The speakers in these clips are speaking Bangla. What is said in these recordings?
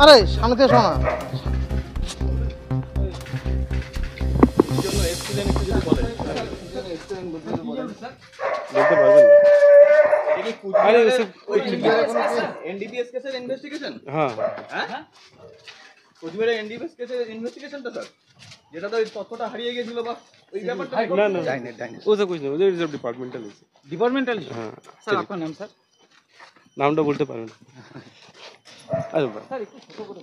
আরে সামনে থেকে শোনা বলতে পারবেন না। আরে এনডিপিএস কেসের ইনভেস্টিগেশন হ্যাঁ হ্যাঁ কোচবিহারের এনডিপিএস কেসের ইনভেস্টিগেশনটা স্যার যেটা তো ওই তথ্যটা হারিয়ে গিয়েছিল বা ওই ব্যাপারটা না না ওসব कुछ नहीं उधर रिजर्व डिपार्टमेंटल है ডিপার্টমেন্টাল हाँ স্যার আপনার নাম স্যার নামটা বলতে পারবেন না আরে বাবা স্যার একটু ছোট করে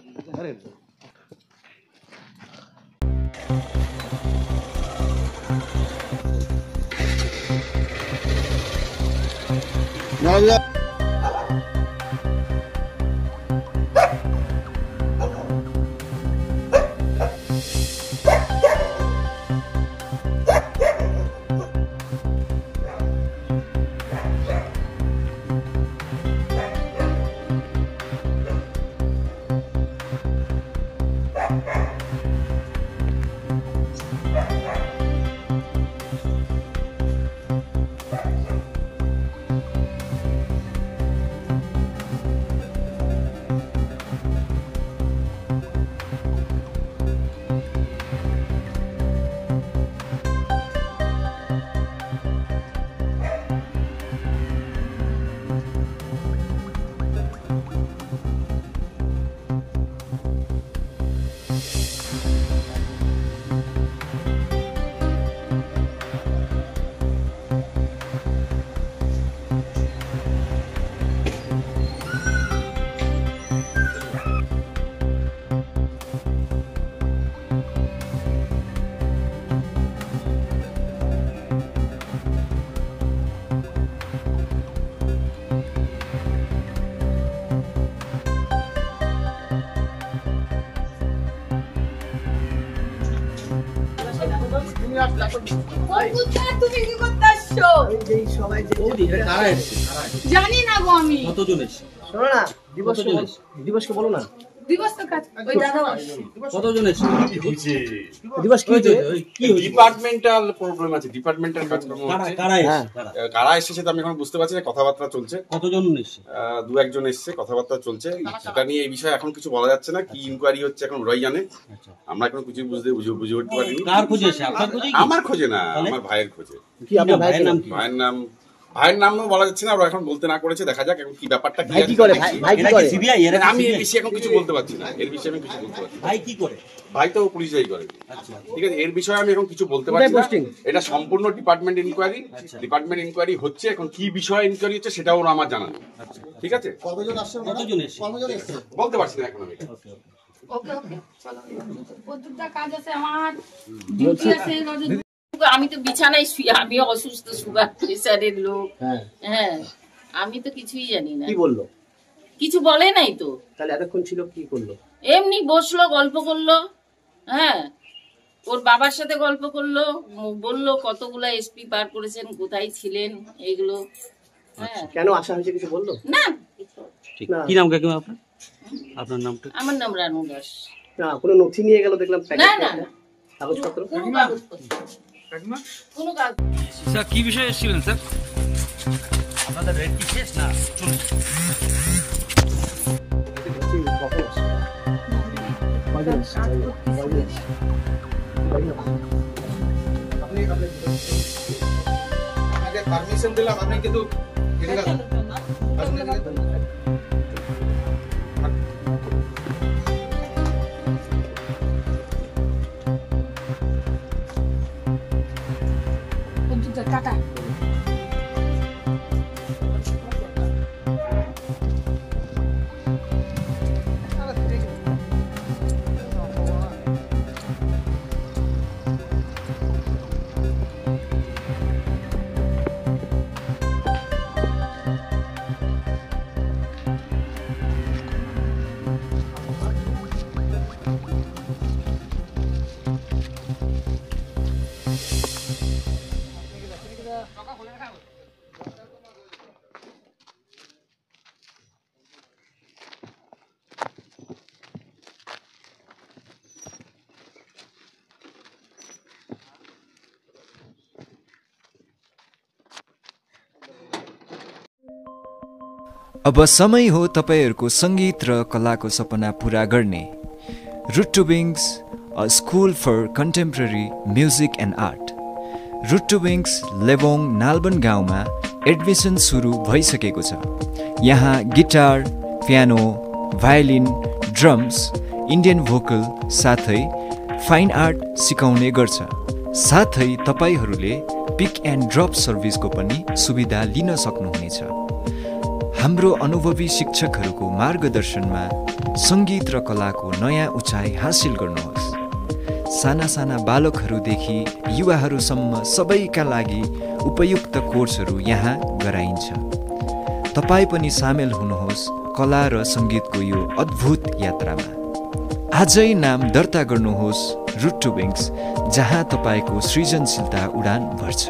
আরে জানি না গো আমি কতজন এসে শোনো না দিবসকে বলো না দিবস তো কাজ ওই দাদা আসছে কতজন এসে হচ্ছে দিবস কি ডিপার্টমেন্টাল প্রবলেম আছে ডিপার্টমেন্টাল কাজকর্ম হচ্ছে কারা এসেছে তো আমি এখন বুঝতে পারছি না কথাবার্তা চলছে কতজন এসে দু একজন এসেছে কথাবার্তা চলছে সেটা নিয়ে এই বিষয়ে এখন কিছু বলা যাচ্ছে না কি ইনকোয়ারি হচ্ছে এখন ওরাই জানে আমরা এখন কিছু বুঝে উঠতে পারিনি কার খোঁজে এসে আপনার খোঁজে আমার খোঁজে না আমার ভাইয়ের খোঁজে কি আপনার ভাইয়ের নাম কি ভাইয়ের নামও বলা যাচ্ছে না ওরা এখন বলতে না করেছে দেখা যাক এখন কি ব্যাপারটা ভাই কি করে ভাই কি করে সিবিআই এর আমি এর বিষয়ে এখন কিছু বলতে পারছি না এর বিষয়ে আমি কিছু বলতে পারছি ভাই কি করে ভাই তো পুলিশই করে ঠিক আছে এর বিষয়ে আমি এখন কিছু বলতে পারছি না এটা সম্পূর্ণ ডিপার্টমেন্ট ইনকোয়ারি হচ্ছে এখন কি বিষয়ে ইনকোয়ারি হচ্ছে সেটাও আমার জানা নেই ঠিক আছে কতজন এসে বলতে পারছি না এখন আমি ওকে ওকে চলো প্রত্যেকটা কাজ আছে আমার ডিউটি আছে আমি তো বিছানায় শুই আমি অসুস্থ সুগার প্রেসারের লোক হ্যাঁ আমি তো কিছুই জানি না কি বললো কিছু বলে নাই তো তাহলে এতক্ষণ ছিল কি করলো এমনি বসলো গল্প করলো হ্যাঁ ওর বাবার সাথে গল্প করলো বললো কতগুলা এসপি পার করেছেন কোথায় ছিলেন এইগুলো হ্যাঁ কেন আসা হয়েছে কিছু বললো না ঠিক কি নাম কাকিমা আপনার নামটা আমার নাম রানু দাস না কোনো নথি নিয়ে গেল দেখলাম না না কাগজপত্র কোনো কাজ স্যার কি বিষয়ে এসেছিলেন স্যার আপনাদের রেড কি শেষ না চলুন আপনাকে পারমিশন দিলাম আপনি কিন্তু টাটা अब समय हो तपाईहरूको सङ्गीत र कलाको सपना पूरा गर्ने। Root to Wings, a school for contemporary music and art. Root to Wings Lebong Nalban गाउँमा एडमिसन सुरु भइसकेको छ। यहाँ guitar, piano, violin, drums, Indian vocal साथै फाइन आर्ट सिकाउने गर्छ। साथै तपाईहरूले पिक एन्ड ड्रप सर्भिसको पनि सुविधा लिन सक्नुहुनेछ। हाम्रो अनुभवी शिक्षकहरूको मार्गदर्शनमा सङ्गीत र कलाको नयाँ उचाइ हासिल गर्नुहोस्। साना साना बालकहरूदेखि युवाहरूसम्म सबैका लागि उपयुक्त कोर्सहरू यहाँ गराइन्छ। तपाईँ पनि सामेल हुनुहोस् कला र सङ्गीतको यो अद्भुत यात्रामा। आजै नाम दर्ता गर्नुहोस् रुट टु विङ्स, जहाँ तपाईँको सृजनशीलता उडान भर्छ।